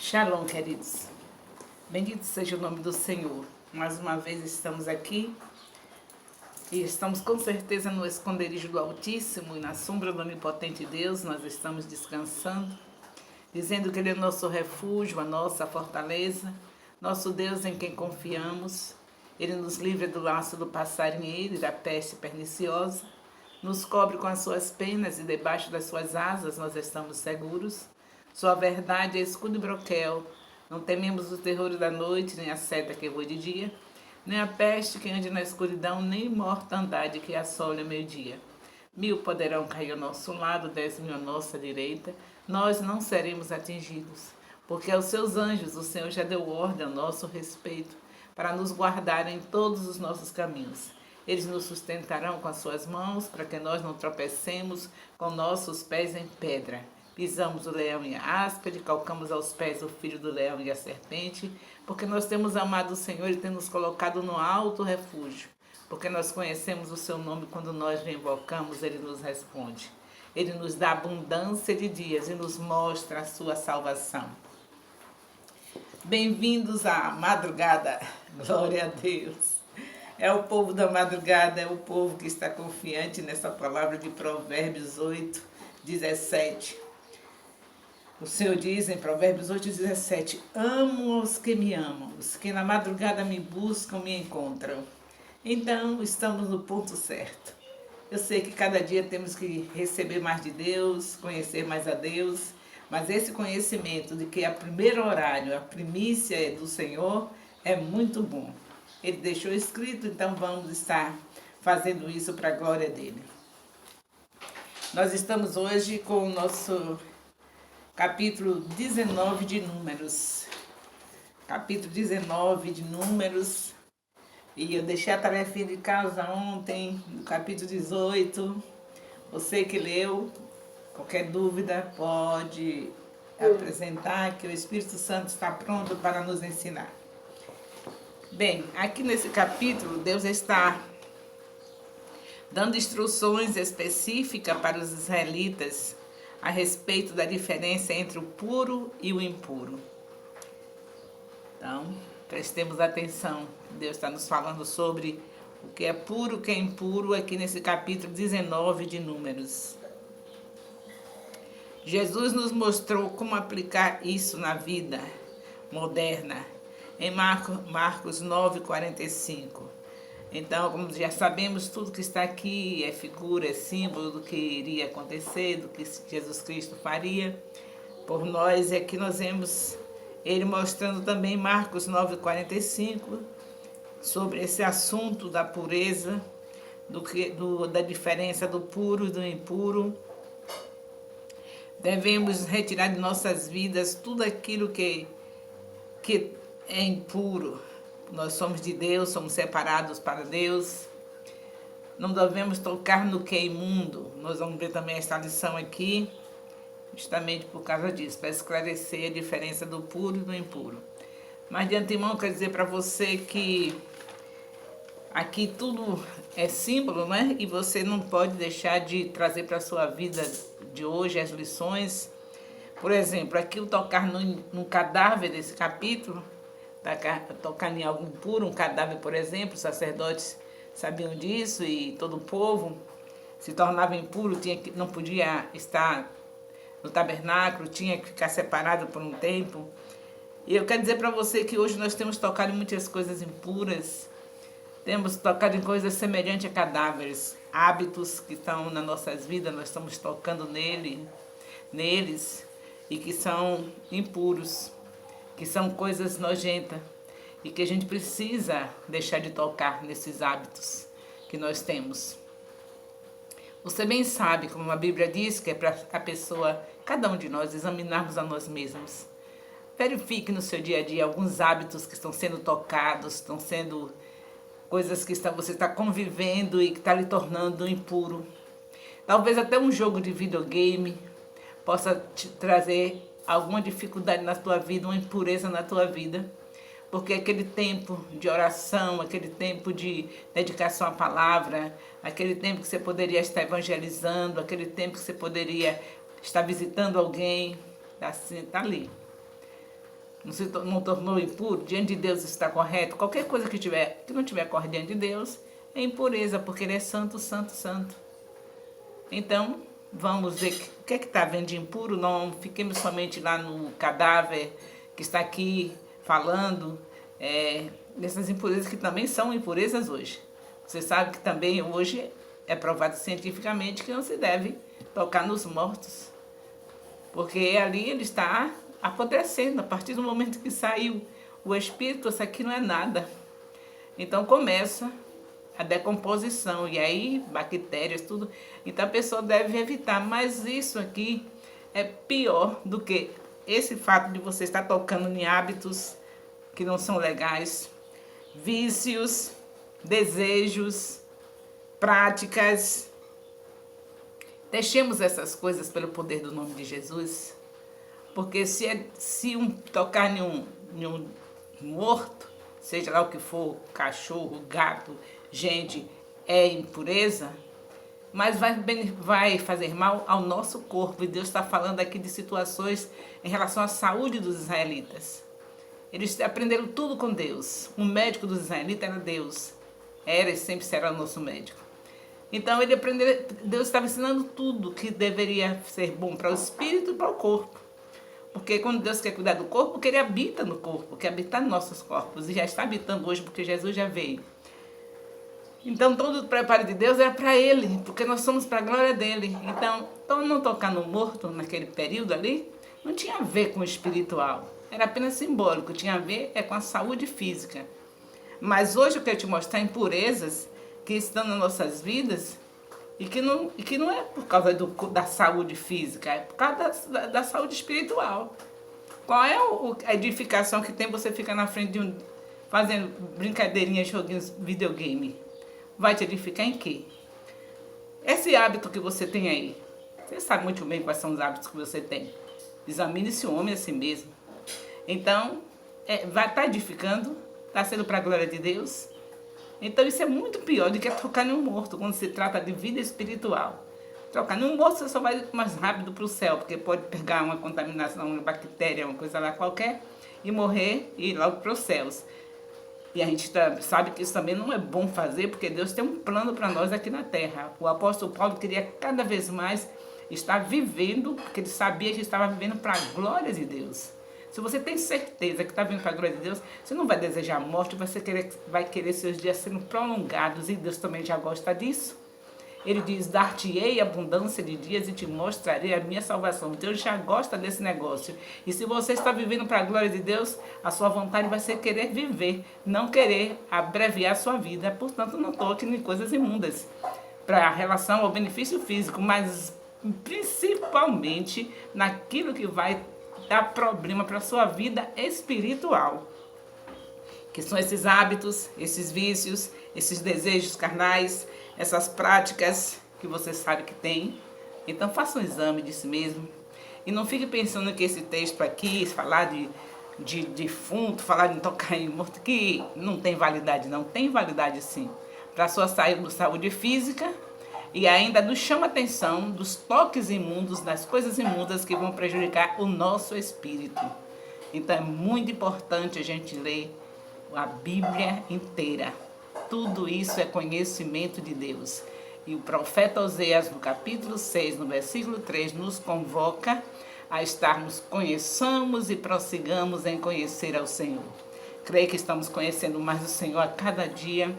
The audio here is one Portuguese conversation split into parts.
Shalom, queridos. Bendito seja o nome do Senhor. Mais uma vez estamos aqui e estamos com certeza no esconderijo do Altíssimo e na sombra do Onipotente Deus. Nós estamos descansando, dizendo que Ele é nosso refúgio, a nossa fortaleza, nosso Deus em quem confiamos. Ele nos livra do laço do passarinheiro e da peste perniciosa, nos cobre com as suas penas e debaixo das suas asas nós estamos seguros. Sua verdade é escudo e broquel. Não tememos os terrores da noite, nem a seta que voa de dia, nem a peste que ande na escuridão, nem mortandade que assole ao meio-dia. 1000 poderão cair ao nosso lado, 10.000 à nossa direita. Nós não seremos atingidos, porque aos seus anjos o Senhor já deu ordem ao nosso respeito, para nos guardarem em todos os nossos caminhos. Eles nos sustentarão com as suas mãos, para que nós não tropecemos com nossos pés em pedra. Pisamos o leão e a áspide, calcamos aos pés o filho do leão e a serpente, porque nós temos amado o Senhor e tem nos colocado no alto refúgio. Porque nós conhecemos o seu nome, quando nós o invocamos, ele nos responde. Ele nos dá abundância de dias e nos mostra a sua salvação. Bem-vindos à madrugada, glória a Deus. É o povo da madrugada, é o povo que está confiante nessa palavra de Provérbios 8, 17. O Senhor diz em Provérbios 8,17: amo os que me amam, os que na madrugada me buscam, me encontram. Então, estamos no ponto certo. Eu sei que cada dia temos que receber mais de Deus, conhecer mais a Deus, mas esse conhecimento de que a primeiro horário, a primícia é do Senhor, é muito bom. Ele deixou escrito, então vamos estar fazendo isso para a glória dele. Nós estamos hoje com o nosso capítulo 19 de Números. Capítulo 19 de Números. E eu deixei a tarefinha de casa ontem, no capítulo 18. Você que leu, qualquer dúvida pode apresentar, que o Espírito Santo está pronto para nos ensinar. Bem, aqui nesse capítulo, Deus está dando instruções específicas para os israelitas a respeito da diferença entre o puro e o impuro. Então, prestemos atenção. Deus está nos falando sobre o que é puro, o que é impuro, aqui nesse capítulo 19 de Números. Jesus nos mostrou como aplicar isso na vida moderna, em Marcos 9:45. Então, como já sabemos, tudo que está aqui é figura, é símbolo do que iria acontecer, do que Jesus Cristo faria por nós. E aqui nós vemos ele mostrando também Marcos 9:45 sobre esse assunto da pureza, da diferença do puro e do impuro. Devemos retirar de nossas vidas tudo aquilo que é impuro. Nós somos de Deus, somos separados para Deus. Não devemos tocar no que é imundo. Nós vamos ver também esta lição aqui, justamente por causa disso, para esclarecer a diferença do puro e do impuro. Mas de antemão, quero dizer para você que aqui tudo é símbolo, né? E você não pode deixar de trazer para a sua vida de hoje as lições. Por exemplo, aqui o tocar num cadáver desse capítulo, tocar em algo impuro, um cadáver, por exemplo, os sacerdotes sabiam disso e todo o povo se tornava impuro, não podia estar no tabernáculo, tinha que ficar separado por um tempo. E eu quero dizer para você que hoje nós temos tocado em muitas coisas impuras, temos tocado em coisas semelhantes a cadáveres, hábitos que estão nas nossas vidas, nós estamos tocando neles e que são impuros, que são coisas nojentas e que a gente precisa deixar de tocar nesses hábitos que nós temos. Você bem sabe, como a Bíblia diz, que é para a pessoa, cada um de nós, examinarmos a nós mesmos. Verifique no seu dia a dia alguns hábitos que estão sendo tocados, estão sendo coisas que você está convivendo e que está lhe tornando impuro. Talvez até um jogo de videogame possa te trazer alguma dificuldade na tua vida, uma impureza na tua vida, porque aquele tempo de oração, aquele tempo de dedicação à palavra, aquele tempo que você poderia estar evangelizando, aquele tempo que você poderia estar visitando alguém, assim, está ali. não tornou impuro, diante de Deus está correto. Qualquer coisa que não tiver correto diante de Deus é impureza, porque Ele é santo, santo, santo. Então, vamos ver o que é que está havendo de impuro. Não fiquemos somente lá no cadáver que está aqui falando dessas impurezas que também são impurezas hoje. Você sabe que também hoje é provado cientificamente que não se deve tocar nos mortos, porque ali ele está apodrecendo. A partir do momento que saiu o espírito, isso aqui não é nada. Então começa a decomposição, e aí bactérias, tudo. Então a pessoa deve evitar, mas isso aqui é pior do que esse fato de você estar tocando em hábitos que não são legais, vícios, desejos, práticas. Deixemos essas coisas pelo poder do nome de Jesus, porque se tocar em um morto, seja lá o que for, cachorro, gato, gente, é impureza, mas vai fazer mal ao nosso corpo. E Deus está falando aqui de situações em relação à saúde dos israelitas. Eles aprenderam tudo com Deus. O médico dos israelitas era Deus. Era e sempre será o nosso médico. Então Deus estava ensinando tudo que deveria ser bom para o espírito e para o corpo. Porque quando Deus quer cuidar do corpo, porque Ele habita no corpo, quer habitar nos nossos corpos. E já está habitando hoje, porque Jesus já veio. Então todo o preparo de Deus era para Ele, porque nós somos para a glória dEle. Então não tocar no morto naquele período ali, não tinha a ver com o espiritual. Era apenas simbólico, tinha a ver com a saúde física. Mas hoje eu quero te mostrar impurezas que estão nas nossas vidas e que não é por causa da saúde física, é por causa da saúde espiritual. Qual é a edificação que tem você ficar na frente fazendo brincadeirinhas, joguinhos, videogame? Vai te edificar em quê? Esse hábito que você tem aí, você sabe muito bem quais são os hábitos que você tem. Examine esse homem a si mesmo. Então, vai estar edificando, está sendo para a glória de Deus. Então isso é muito pior do que tocar em um morto, quando se trata de vida espiritual. Tocar em um morto você só vai mais rápido para o céu, porque pode pegar uma contaminação, uma bactéria, uma coisa lá qualquer, e morrer e ir logo para os céus. E a gente sabe que isso também não é bom fazer, porque Deus tem um plano para nós aqui na terra. O apóstolo Paulo queria cada vez mais estar vivendo, porque ele sabia que estava vivendo para a glória de Deus. Se você tem certeza que está vindo para a glória de Deus, você não vai desejar a morte, você vai querer seus dias sendo prolongados, e Deus também já gosta disso. Ele diz, dar-te-ei abundância de dias e te mostrarei a minha salvação. Deus já gosta desse negócio. E se você está vivendo para a glória de Deus, a sua vontade vai ser querer viver, não querer abreviar a sua vida. Portanto, não toque em coisas imundas, para a relação ao benefício físico, mas principalmente naquilo que vai dar problema para a sua vida espiritual, que são esses hábitos, esses vícios, esses desejos carnais, essas práticas que você sabe que tem. Então faça um exame de si mesmo e não fique pensando que esse texto aqui, falar de defunto, falar de tocar em morto, que não tem validade. Não tem validade sim, para a sua saúde física. E ainda nos chama a atenção dos toques imundos, das coisas imundas que vão prejudicar o nosso espírito. Então é muito importante a gente ler a Bíblia inteira. Tudo isso é conhecimento de Deus. E o profeta Oséias, no capítulo 6, no versículo 3, nos convoca a estarmos, conheçamos e prossigamos em conhecer ao Senhor. Creio que estamos conhecendo mais o Senhor a cada dia,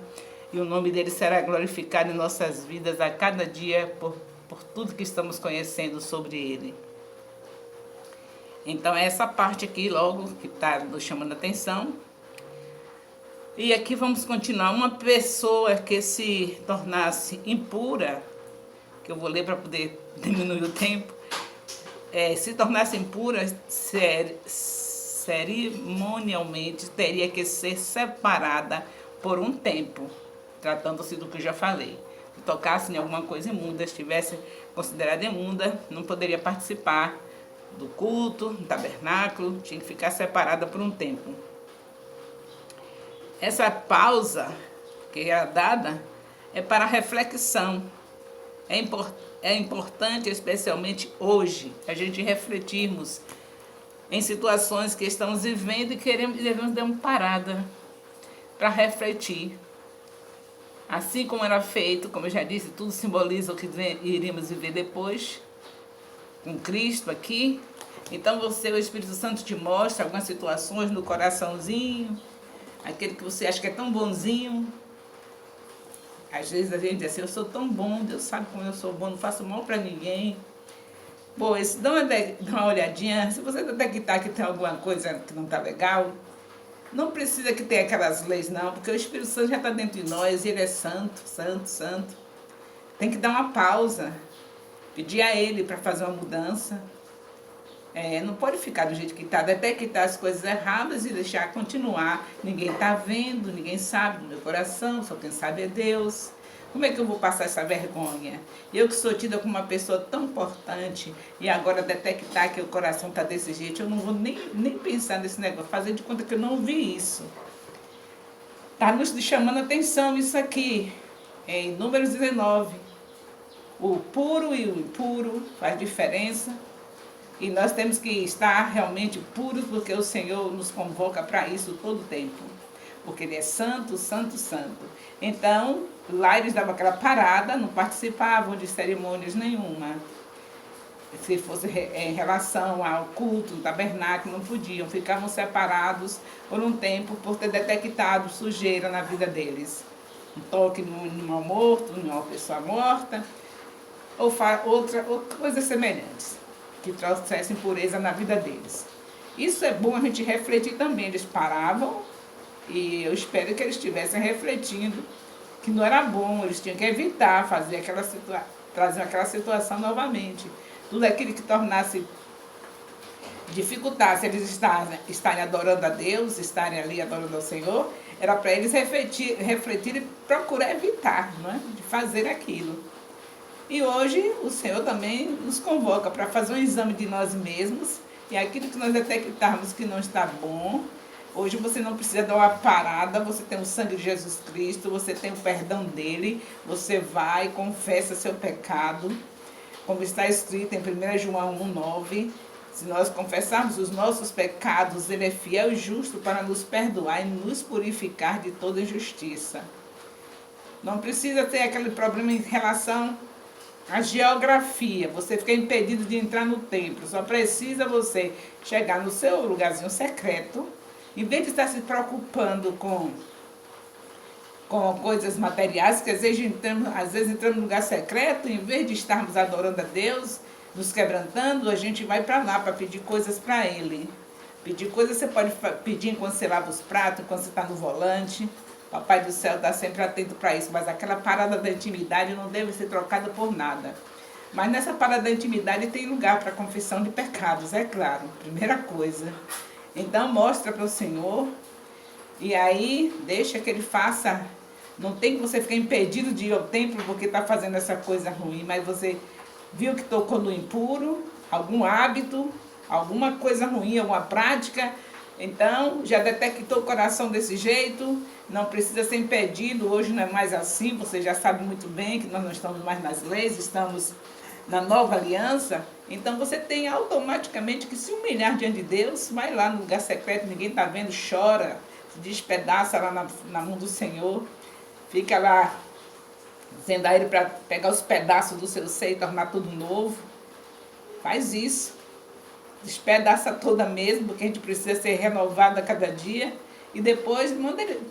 e o nome dele será glorificado em nossas vidas a cada dia por tudo que estamos conhecendo sobre ele. Então essa parte aqui logo que está nos chamando a atenção. E aqui vamos continuar. Uma pessoa que se tornasse impura, que eu vou ler para poder diminuir o tempo, se tornasse impura, cerimonialmente teria que ser separada por um tempo, tratando-se do que eu já falei. Se tocasse em alguma coisa imunda, estivesse considerada imunda, não poderia participar do culto, do tabernáculo, tinha que ficar separada por um tempo. Essa pausa que é dada é para reflexão. É importante, especialmente hoje, a gente refletirmos em situações que estamos vivendo e devemos dar uma parada para refletir. Assim como era feito, como eu já disse, tudo simboliza o que iríamos viver depois, com Cristo aqui. Então o Espírito Santo te mostra algumas situações no coraçãozinho, aquele que você acha que é tão bonzinho. Às vezes a gente diz assim, eu sou tão bom, Deus sabe como eu sou bom, não faço mal para ninguém. Bom, dá uma olhadinha, se você detectar que tem alguma coisa que não está legal, não precisa que tenha aquelas leis não, porque o Espírito Santo já está dentro de nós e ele é santo, santo, santo. Tem que dar uma pausa, pedir a ele para fazer uma mudança. Não pode ficar do jeito que está, detectar as coisas erradas e deixar continuar. Ninguém está vendo, ninguém sabe do meu coração, só quem sabe é Deus. Como é que eu vou passar essa vergonha? Eu que sou tida como uma pessoa tão importante e agora detectar que o coração está desse jeito, eu não vou nem pensar nesse negócio, fazer de conta que eu não vi isso. Está nos chamando a atenção isso aqui, em Números 19. O puro e o impuro faz diferença. E nós temos que estar realmente puros, porque o Senhor nos convoca para isso todo o tempo. Porque Ele é santo, santo, santo. Então, lá eles davam aquela parada, não participavam de cerimônias nenhuma. Se fosse em relação ao culto, no tabernáculo, não podiam. Ficavam separados por um tempo, por ter detectado sujeira na vida deles. Um toque num animal morto, numa pessoa morta, ou outra coisa semelhante, que trouxessem pureza na vida deles. Isso é bom a gente refletir também. Eles paravam e eu espero que eles estivessem refletindo que não era bom, eles tinham que evitar fazer trazer aquela situação novamente. Tudo aquilo que tornasse, dificultasse eles estarem adorando a Deus, estarem ali adorando ao Senhor, era para eles refletir e procurar evitar, não é? De fazer aquilo. E hoje o Senhor também nos convoca para fazer um exame de nós mesmos e aquilo que nós detectarmos que não está bom. Hoje você não precisa dar uma parada, você tem o sangue de Jesus Cristo, você tem o perdão dele, você vai, confessa seu pecado, como está escrito em 1 João 1,9, se nós confessarmos os nossos pecados, ele é fiel e justo para nos perdoar e nos purificar de toda injustiça. Não precisa ter aquele problema em relação à geografia, você fica impedido de entrar no templo, só precisa você chegar no seu lugarzinho secreto. Em vez de estar se preocupando com coisas materiais, que às vezes entramos num lugar secreto, em vez de estarmos adorando a Deus, nos quebrantando, a gente vai para lá para pedir coisas para Ele. Pedir coisas você pode pedir enquanto você lava os pratos, enquanto você está no volante. O Papai do Céu está sempre atento para isso, mas aquela parada da intimidade não deve ser trocada por nada. Mas nessa parada da intimidade tem lugar para confissão de pecados, é claro, primeira coisa. Então mostra para o Senhor e aí deixa que Ele faça. Não tem que você ficar impedido de ir ao templo porque está fazendo essa coisa ruim, mas você viu que tocou no impuro, algum hábito, alguma coisa ruim, alguma prática, então já detectou o coração desse jeito, não precisa ser impedido, hoje não é mais assim, você já sabe muito bem que nós não estamos mais nas leis, estamos na nova aliança. Então você tem automaticamente que se humilhar diante de Deus, vai lá no lugar secreto, ninguém está vendo, chora, se despedaça lá na mão do Senhor, fica lá dizendo a Ele para pegar os pedaços do seu seio e tornar tudo novo. Faz isso, despedaça toda mesmo, porque a gente precisa ser renovado a cada dia. E depois manda ele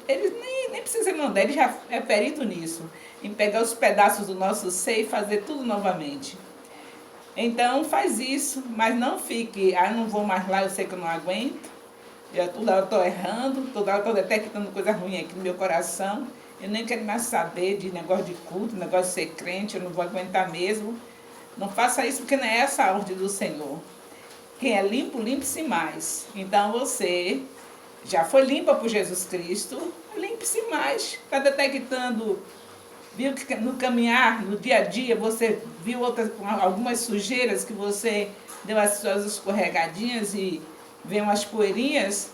nem precisa mandar, ele já é perito nisso, em pegar os pedaços do nosso seio e fazer tudo novamente. Então faz isso, mas não fique, eu não vou mais lá, eu sei que eu não aguento, toda hora eu estou errando, toda hora eu estou detectando coisa ruim aqui no meu coração, eu nem quero mais saber de negócio de culto, negócio de ser crente, eu não vou aguentar mesmo. Não faça isso porque não é essa a ordem do Senhor. Quem é limpo, limpe-se mais. Então você já foi limpa por Jesus Cristo, limpe-se mais. Está detectando, viu que no caminhar, no dia a dia, você viu algumas sujeiras que você deu as suas escorregadinhas e veio umas poeirinhas,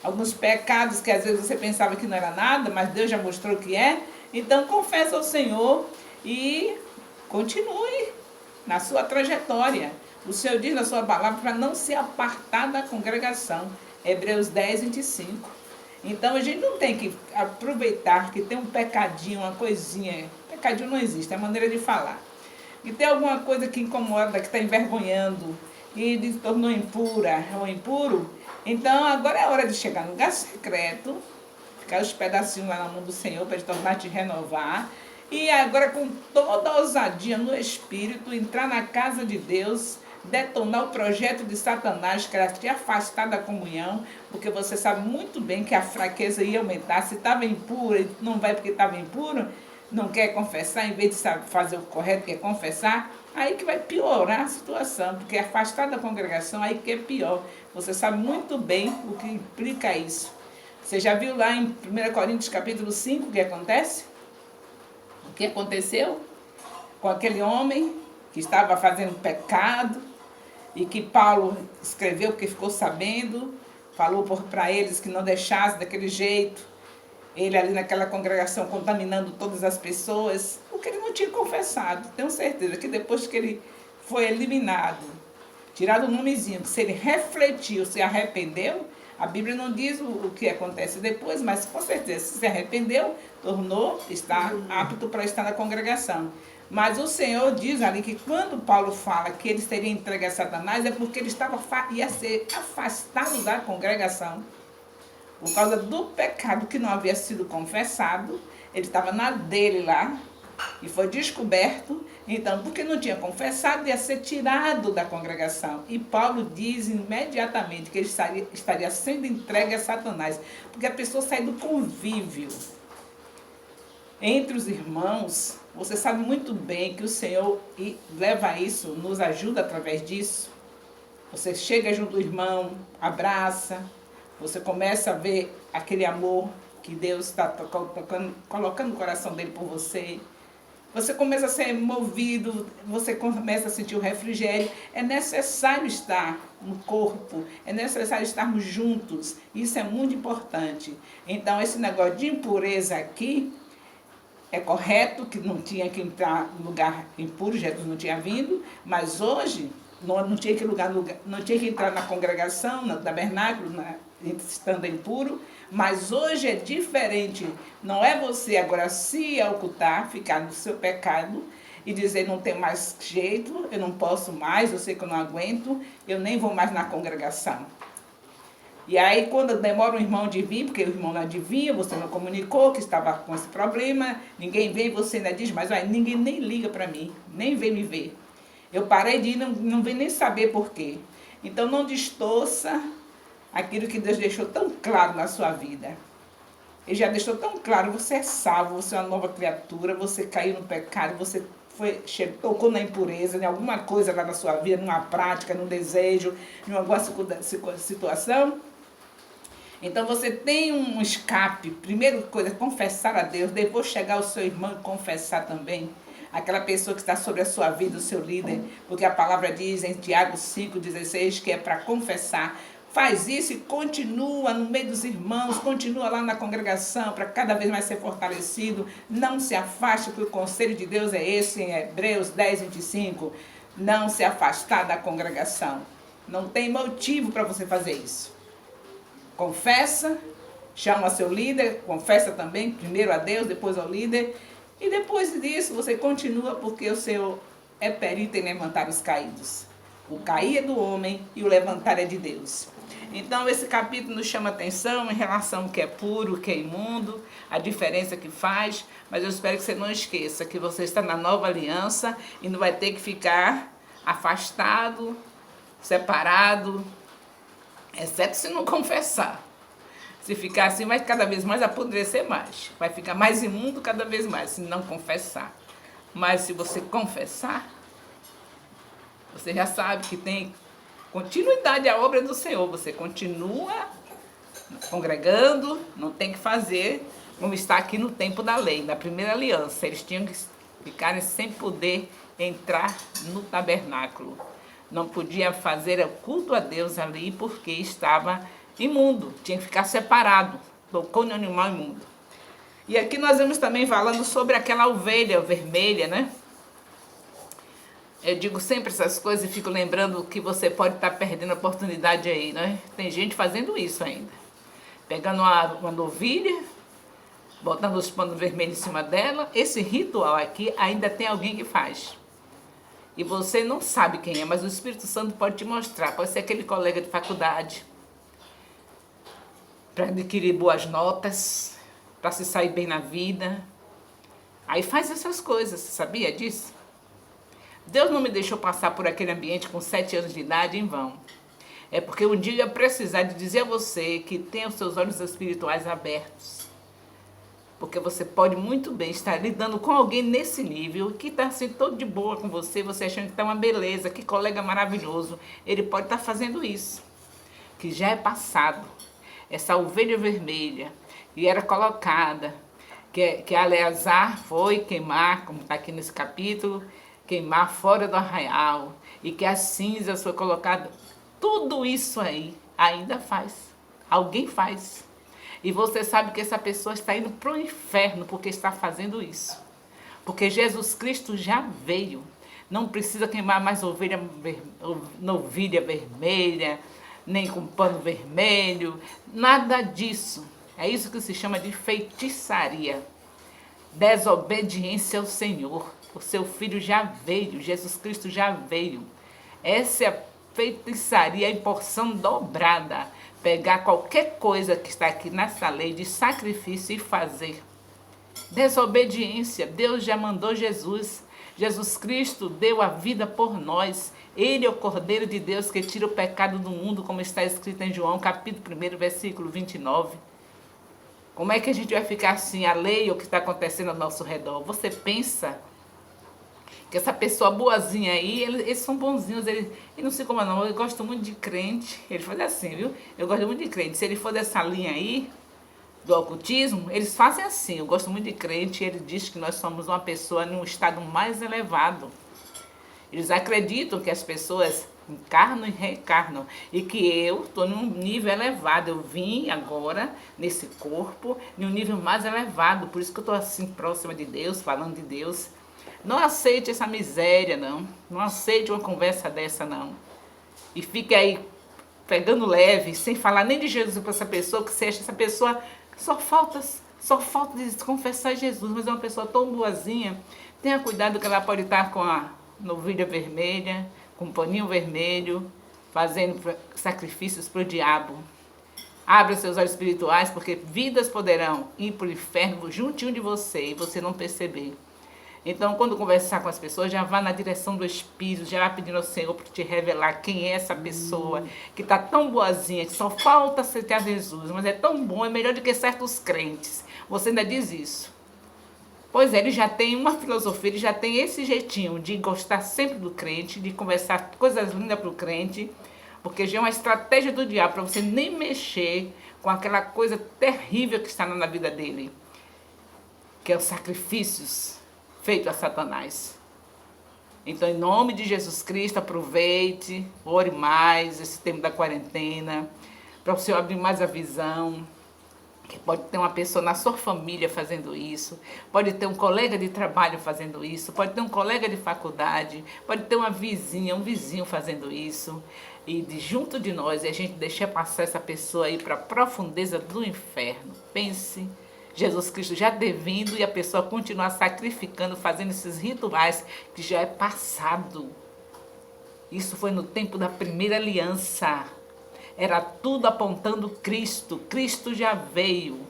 alguns pecados que às vezes você pensava que não era nada, mas Deus já mostrou que é. Então confessa ao Senhor e continue na sua trajetória. O Senhor diz na sua palavra para não se apartar da congregação. Hebreus 10, 25. Então a gente não tem que aproveitar que tem um pecadinho, uma coisinha. Pecadinho não existe, é a maneira de falar. E tem alguma coisa que incomoda, que está envergonhando, e se tornou impura ou impuro. Então agora é hora de chegar no lugar secreto, ficar os pedacinhos lá na mão do Senhor para ele tornar te renovar. E agora com toda a ousadia no Espírito, entrar na casa de Deus, detonar o projeto de Satanás, que era te afastar da comunhão, porque você sabe muito bem que a fraqueza ia aumentar. Se estava impuro, não vai porque estava impuro, não quer confessar, em vez de fazer o correto, quer confessar, aí que vai piorar a situação, porque afastar da congregação, aí que é pior. Você sabe muito bem o que implica isso. Você já viu lá em 1 Coríntios capítulo 5 o que acontece? O que aconteceu com aquele homem que estava fazendo pecado e que Paulo escreveu porque ficou sabendo, falou para eles que não deixassem daquele jeito, ele ali naquela congregação contaminando todas as pessoas, porque ele não tinha confessado. Tenho certeza que depois que ele foi eliminado, tirado o nomezinho, que se ele refletiu, se arrependeu, a Bíblia não diz o que acontece depois, mas com certeza se arrependeu, está apto para estar na congregação. Mas o Senhor diz ali que quando Paulo fala que ele seria entregue a Satanás, é porque ele ia ser afastado da congregação. Por causa do pecado que não havia sido confessado, ele estava na dele lá e foi descoberto. Então, porque não tinha confessado, ia ser tirado da congregação. E Paulo diz imediatamente que ele estaria sendo entregue a Satanás, porque a pessoa sai do convívio entre os irmãos. Você sabe muito bem que o Senhor leva isso, nos ajuda através disso. Você chega junto do irmão, abraça, você começa a ver aquele amor que Deus está colocando no coração dele por você. Você começa a ser movido, você começa a sentir o refrigério. É necessário estar no corpo, é necessário estarmos juntos. Isso é muito importante. Então, esse negócio de impureza aqui, é correto que não tinha que entrar no lugar impuro, Jesus não tinha vindo, mas hoje não tinha que entrar na congregação, no tabernáculo, estando impuro, mas hoje é diferente. Não é você agora se ocultar, ficar no seu pecado e dizer não tem mais jeito, eu não posso mais, eu sei que eu não aguento, eu nem vou mais na congregação. E aí quando demora um irmão de vir, porque o irmão não adivinha, você não comunicou que estava com esse problema, ninguém vem, você ainda diz, mas olha, ninguém nem liga para mim, nem vem me ver. Eu parei de ir, não vem nem saber por quê. Então não distorça aquilo que Deus deixou tão claro na sua vida. Ele já deixou tão claro, você é salvo, você é uma nova criatura, você caiu no pecado, você tocou na impureza, em alguma coisa lá na sua vida, numa prática, num desejo, em alguma situação. Então você tem um escape. Primeira coisa, confessar a Deus, depois chegar ao seu irmão e confessar também. Aquela pessoa que está sobre a sua vida, o seu líder, porque a palavra diz em Tiago 5,16 que é para confessar. Faz isso e continua no meio dos irmãos, continua lá na congregação para cada vez mais ser fortalecido. Não se afaste, porque o conselho de Deus é esse, em Hebreus 10, 25. Não se afastar da congregação. Não tem motivo para você fazer isso. Confessa, chama seu líder, confessa também, primeiro a Deus, depois ao líder. E depois disso você continua, porque o Senhor é perito em levantar os caídos. O cair é do homem e o levantar é de Deus. Então esse capítulo nos chama atenção em relação ao que é puro, o que é imundo, a diferença que faz, mas eu espero que você não esqueça que você está na nova aliança e não vai ter que ficar afastado, separado, exceto se não confessar. Se ficar assim, vai cada vez mais apodrecer mais, vai ficar mais imundo cada vez mais, se não confessar. Mas se você confessar, você já sabe que tem continuidade à obra do Senhor. Você continua congregando, não tem que fazer como está aqui no tempo da lei, na primeira aliança. Eles tinham que ficarem sem poder entrar no tabernáculo. Não podia fazer o culto a Deus ali porque estava imundo, tinha que ficar separado, tocou no animal imundo. E aqui nós vamos também falando sobre aquela ovelha vermelha, né? Eu digo sempre essas coisas e fico lembrando que você pode estar perdendo a oportunidade aí, né? Tem gente fazendo isso ainda. Pegando uma novilha, botando os panos vermelhos em cima dela. Esse ritual aqui ainda tem alguém que faz. E você não sabe quem é, mas o Espírito Santo pode te mostrar. Pode ser aquele colega de faculdade, para adquirir boas notas, para se sair bem na vida. Aí faz essas coisas, você sabia disso? Deus não me deixou passar por aquele ambiente com 7 anos de idade em vão. É porque um dia eu ia precisar de dizer a você que tenha os seus olhos espirituais abertos. Porque você pode muito bem estar lidando com alguém nesse nível, que está assim todo de boa com você, você achando que está uma beleza, que colega maravilhoso. Ele pode estar fazendo isso, que já é passado. Essa ovelha vermelha, e era colocada, que Eleazar foi queimar, como está aqui nesse capítulo, queimar fora do arraial, e que as cinzas foi colocada. Tudo isso aí ainda faz. Alguém faz. E você sabe que essa pessoa está indo para o inferno porque está fazendo isso. Porque Jesus Cristo já veio. Não precisa queimar mais novilha vermelha, nem com pano vermelho, nada disso. É isso que se chama de feitiçaria. Desobediência ao Senhor. O seu filho já veio, Jesus Cristo já veio. Essa é a feitiçaria em porção dobrada. Pegar qualquer coisa que está aqui nessa lei de sacrifício e fazer. Desobediência. Deus já mandou Jesus. Jesus Cristo deu a vida por nós. Ele é o Cordeiro de Deus que tira o pecado do mundo, como está escrito em João, capítulo 1, versículo 29. Como é que a gente vai ficar assim, a lei, o que está acontecendo ao nosso redor? Você pensa que essa pessoa boazinha aí, eles são bonzinhos, eles não se como não, eu gosto muito de crente, ele faz assim, viu? Eu gosto muito de crente, se ele for dessa linha aí, do ocultismo, eles fazem assim, eu gosto muito de crente, ele diz que nós somos uma pessoa num estado mais elevado. Eles acreditam que as pessoas encarnam e reencarnam, e que eu estou num nível elevado, eu vim agora nesse corpo, num nível mais elevado, por isso que eu estou assim próxima de Deus, falando de Deus. Não aceite essa miséria, não. Não aceite uma conversa dessa, não. E fique aí pegando leve, sem falar nem de Jesus para essa pessoa, que você acha essa pessoa só falta de confessar Jesus, mas é uma pessoa tão boazinha. Tenha cuidado que ela pode estar com a novilha vermelha, com um paninho vermelho, fazendo sacrifícios para o diabo. Abra seus olhos espirituais, porque vidas poderão ir para o inferno juntinho de você e você não perceber. Então, quando conversar com as pessoas, já vá na direção do Espírito, já vá pedindo ao Senhor para te revelar quem é essa pessoa que está tão boazinha, que só falta aceitar Jesus, mas é tão bom, é melhor do que certos crentes. Você ainda diz isso. Pois é, ele já tem uma filosofia, ele já tem esse jeitinho de gostar sempre do crente, de conversar coisas lindas para o crente, porque já é uma estratégia do diabo para você nem mexer com aquela coisa terrível que está na vida dele, que é os sacrifícios feito a Satanás. Então, em nome de Jesus Cristo, aproveite, ore mais esse tempo da quarentena, para o Senhor abrir mais a visão, que pode ter uma pessoa na sua família fazendo isso, pode ter um colega de trabalho fazendo isso, pode ter um colega de faculdade, pode ter uma vizinha, um vizinho fazendo isso, e junto de nós, a gente deixar passar essa pessoa aí para a profundeza do inferno. Pense, Jesus Cristo já ter vindo e a pessoa continuar sacrificando, fazendo esses rituais que já é passado. Isso foi no tempo da primeira aliança. Era tudo apontando Cristo. Cristo já veio.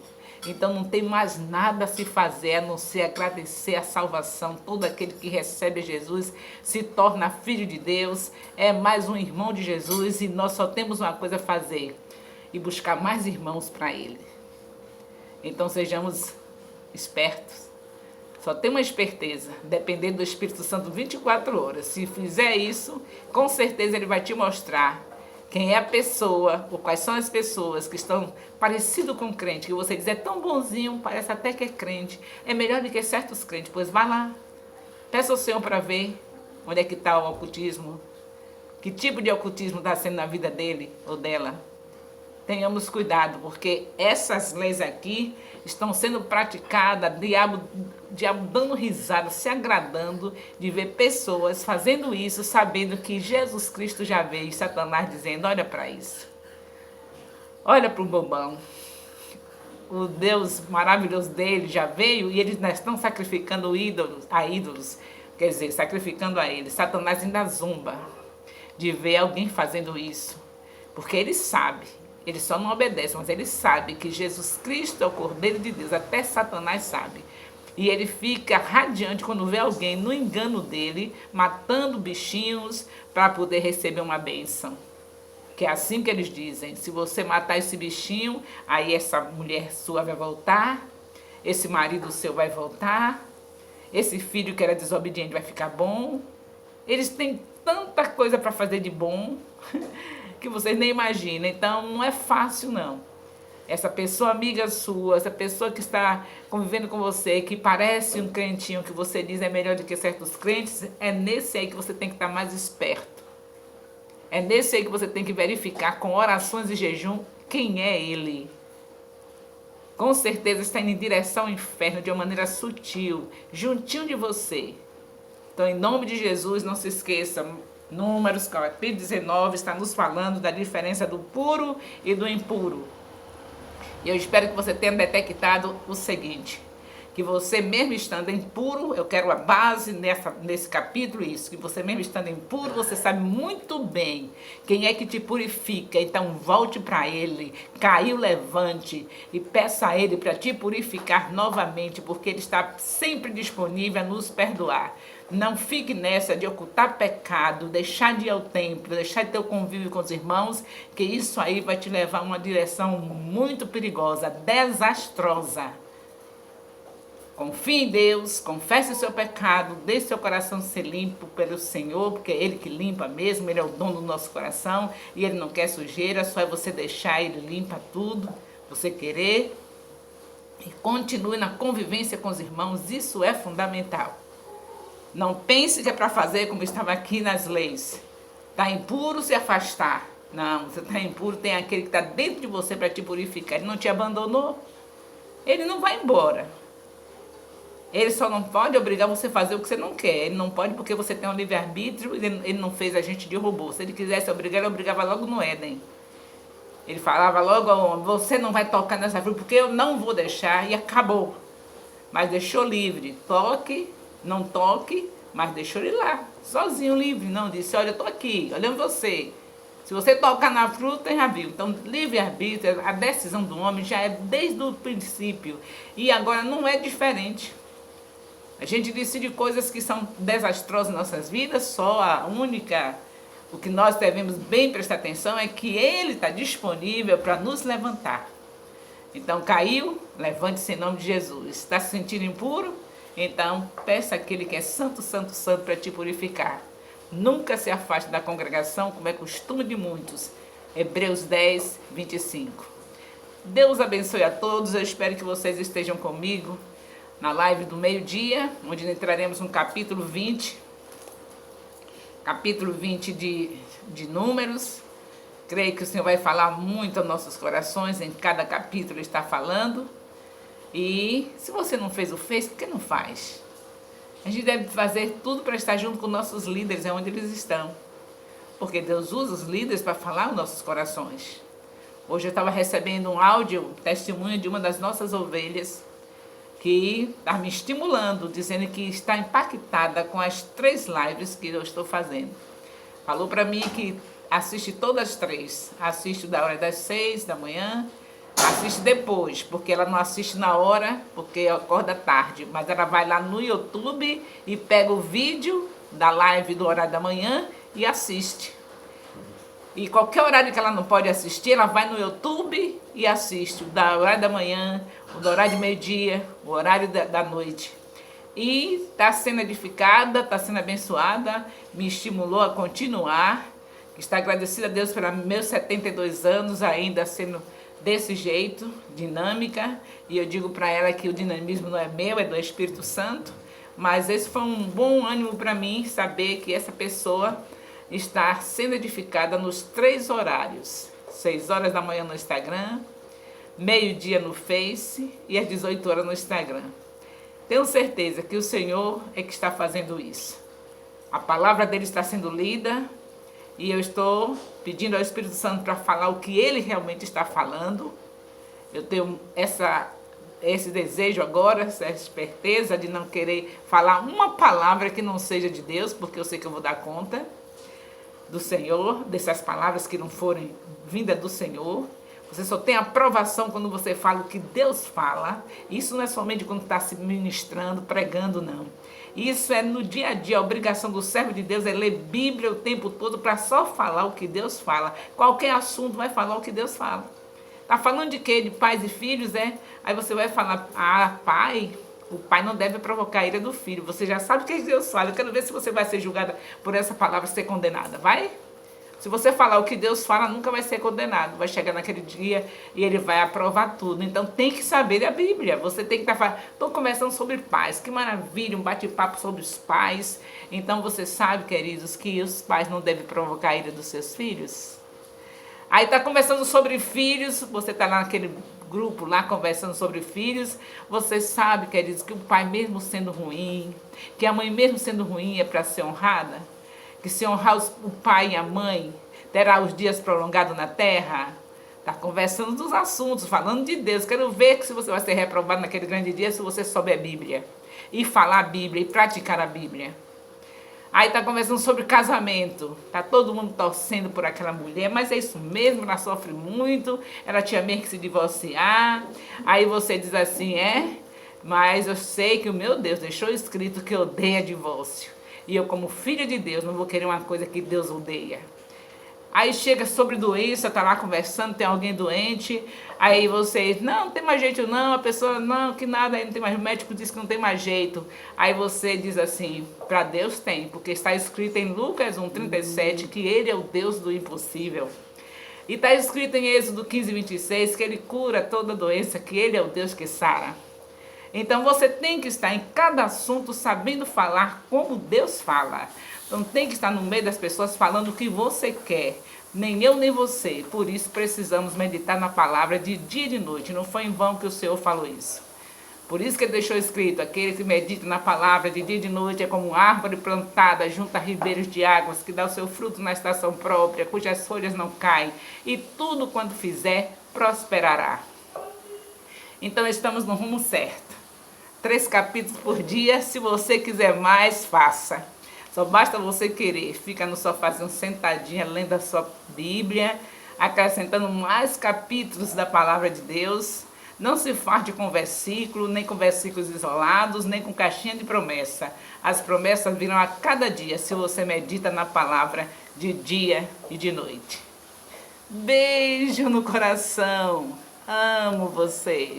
Então não tem mais nada a se fazer a não ser agradecer a salvação. Todo aquele que recebe Jesus se torna filho de Deus, é mais um irmão de Jesus e nós só temos uma coisa a fazer: e buscar mais irmãos para Ele. Então sejamos espertos. Só tem uma esperteza, dependendo do Espírito Santo 24 horas. Se fizer isso, com certeza ele vai te mostrar quem é a pessoa, ou quais são as pessoas que estão parecidas com o crente, que você diz, é tão bonzinho, parece até que é crente, é melhor do que certos crentes. Pois vá lá, peça ao Senhor para ver onde é que está o ocultismo, que tipo de ocultismo está sendo na vida dele ou dela. Tenhamos cuidado, porque essas leis aqui estão sendo praticadas, diabo dando risada, se agradando de ver pessoas fazendo isso, sabendo que Jesus Cristo já veio, e Satanás dizendo, olha para isso. Olha para o bobão. O Deus maravilhoso dele já veio e eles estão sacrificando a ídolos, quer dizer, sacrificando a eles. Satanás ainda zomba de ver alguém fazendo isso, porque ele sabe, ele só não obedece, mas ele sabe que Jesus Cristo é o Cordeiro de Deus, até Satanás sabe. E ele fica radiante quando vê alguém no engano dele, matando bichinhos para poder receber uma bênção. Que é assim que eles dizem, se você matar esse bichinho, aí essa mulher sua vai voltar, esse marido seu vai voltar, esse filho que era desobediente vai ficar bom. Eles têm tanta coisa para fazer de bom que vocês nem imaginam. Então não é fácil não. Essa pessoa amiga sua, essa pessoa que está convivendo com você, que parece um crentinho, que você diz é melhor do que certos crentes, é nesse aí que você tem que estar mais esperto. É nesse aí que você tem que verificar com orações e jejum quem é ele. Com certeza está indo em direção ao inferno de uma maneira sutil, juntinho de você. Então, em nome de Jesus, não se esqueça, Números, capítulo 19, está nos falando da diferença do puro e do impuro. E eu espero que você tenha detectado o seguinte, que você mesmo estando impuro, eu quero a base nesse capítulo isso, que você mesmo estando impuro, você sabe muito bem quem é que te purifica. Então volte para ele, caiu, levante e peça a ele para te purificar novamente, porque ele está sempre disponível a nos perdoar. Não fique nessa de ocultar pecado, deixar de ir ao templo, deixar de ter o convívio com os irmãos, que isso aí vai te levar a uma direção muito perigosa, desastrosa. Confie em Deus, confesse o seu pecado, deixe seu coração ser limpo pelo Senhor, porque é Ele que limpa mesmo, Ele é o dono do nosso coração e Ele não quer sujeira, só é você deixar, Ele limpa tudo, você querer. E continue na convivência com os irmãos, isso é fundamental. Não pense que é para fazer como estava aqui nas leis. Está impuro, se afastar. Não, você está impuro, tem aquele que está dentro de você para te purificar. Ele não te abandonou, Ele não vai embora. Ele só não pode obrigar você a fazer o que você não quer. Ele não pode porque você tem um livre-arbítrio, ele não fez a gente de robô. Se ele quisesse obrigar, ele obrigava logo no Éden. Ele falava logo, você não vai tocar nessa fruta porque eu não vou deixar, e acabou. Mas deixou livre, toque, não toque, mas deixou ele lá, sozinho, livre. Não, disse, olha, eu estou aqui, olhando você. Se você tocar na fruta, já viu. Então, livre-arbítrio, a decisão do homem já é desde o princípio. E agora não é diferente. A gente decide coisas que são desastrosas em nossas vidas, só o que nós devemos bem prestar atenção é que Ele está disponível para nos levantar. Então, caiu, levante-se em nome de Jesus. Está se sentindo impuro? Então, peça àquele que é santo, santo, santo para te purificar. Nunca se afaste da congregação, como é costume de muitos. Hebreus 10, 25. Deus abençoe a todos, eu espero que vocês estejam comigo na live do meio-dia, onde entraremos no capítulo 20. Capítulo 20 de Números. Creio que o Senhor vai falar muito aos nossos corações, em cada capítulo está falando. E se você não fez por que não faz? A gente deve fazer tudo para estar junto com nossos líderes, é onde eles estão. Porque Deus usa os líderes para falar aos nossos corações. Hoje eu estava recebendo um áudio, testemunho de uma das nossas ovelhas, que está me estimulando, dizendo que está impactada com as 3 lives que eu estou fazendo. Falou para mim que assiste todas as 3. Assiste da hora das 6 da manhã, assiste depois, porque ela não assiste na hora, porque acorda tarde. Mas ela vai lá no YouTube e pega o vídeo da live do horário da manhã e assiste. E qualquer horário que ela não pode assistir, ela vai no YouTube e assiste. O da horário da manhã, o do horário de meio-dia, o horário da noite. E está sendo edificada, está sendo abençoada, me estimulou a continuar. Está agradecida a Deus pelos meus 72 anos ainda sendo desse jeito, dinâmica. E eu digo para ela que o dinamismo não é meu, é do Espírito Santo. Mas esse foi um bom ânimo para mim, saber que essa pessoa está sendo edificada nos 3 horários. 6 horas da manhã no Instagram, meio-dia no Face e às 18 horas no Instagram. Tenho certeza que o Senhor é que está fazendo isso. A palavra dele está sendo lida e eu estou pedindo ao Espírito Santo para falar o que ele realmente está falando. Eu tenho esse desejo agora, essa esperteza de não querer falar uma palavra que não seja de Deus, porque eu sei que eu vou dar conta do Senhor, dessas palavras que não forem vindas do Senhor. Você só tem aprovação quando você fala o que Deus fala. Isso não é somente quando está se ministrando, pregando, não. Isso é no dia a dia. A obrigação do servo de Deus é ler Bíblia o tempo todo para só falar o que Deus fala. Qualquer assunto vai falar o que Deus fala. Tá falando de quê? De pais e filhos, é? Aí você vai falar, pai, o pai não deve provocar a ira do filho. Você já sabe o que Deus fala. Eu quero ver se você vai ser julgada por essa palavra, ser condenada. Vai? Se você falar o que Deus fala, nunca vai ser condenado. Vai chegar naquele dia e ele vai aprovar tudo. Então tem que saber a Bíblia. Você tem que estar falando. Estou conversando sobre pais. Que maravilha, um bate-papo sobre os pais. Então você sabe, queridos, que os pais não devem provocar a ira dos seus filhos. Aí está conversando sobre filhos. Você está lá naquele grupo lá conversando sobre filhos. Você sabe, queridos, que o pai mesmo sendo ruim, que a mãe mesmo sendo ruim é para ser honrada. Que se honrar o pai e a mãe, terá os dias prolongados na terra. Está conversando dos assuntos, falando de Deus. Quero ver que se você vai ser reprovado naquele grande dia, se você souber a Bíblia. E falar a Bíblia, e praticar a Bíblia. Aí está conversando sobre casamento. Está todo mundo torcendo por aquela mulher, mas é isso mesmo, ela sofre muito, ela tinha mesmo que se divorciar. Aí você diz assim, mas eu sei que o meu Deus deixou escrito que odeia divórcio. E eu, como filha de Deus, não vou querer uma coisa que Deus odeia. Aí chega sobre doença, tá lá conversando, tem alguém doente. Aí você, não tem mais jeito não. A pessoa, não, que nada, aí não tem mais. O médico diz que não tem mais jeito. Aí você diz assim, para Deus tem. Porque está escrito em Lucas 1:37 que Ele é o Deus do impossível. E está escrito em Êxodo 15:26 que Ele cura toda doença, que Ele é o Deus que sara. Então você tem que estar em cada assunto sabendo falar como Deus fala. Então tem que estar no meio das pessoas falando o que você quer. Nem eu nem você. Por isso precisamos meditar na palavra de dia e de noite. Não foi em vão que o Senhor falou isso. Por isso que Ele deixou escrito, aquele que medita na palavra de dia e de noite é como uma árvore plantada junto a ribeiros de águas, que dá o seu fruto na estação própria, cujas folhas não caem, e tudo quanto fizer prosperará. Então estamos no rumo certo. 3 capítulos por dia, se você quiser mais, faça. Só basta você querer. Fica no sofazinho sentadinha, lendo a sua Bíblia, acrescentando mais capítulos da palavra de Deus. Não se farde com versículo, nem com versículos isolados, nem com caixinha de promessa. As promessas virão a cada dia, se você medita na palavra de dia e de noite. Beijo no coração. Amo você.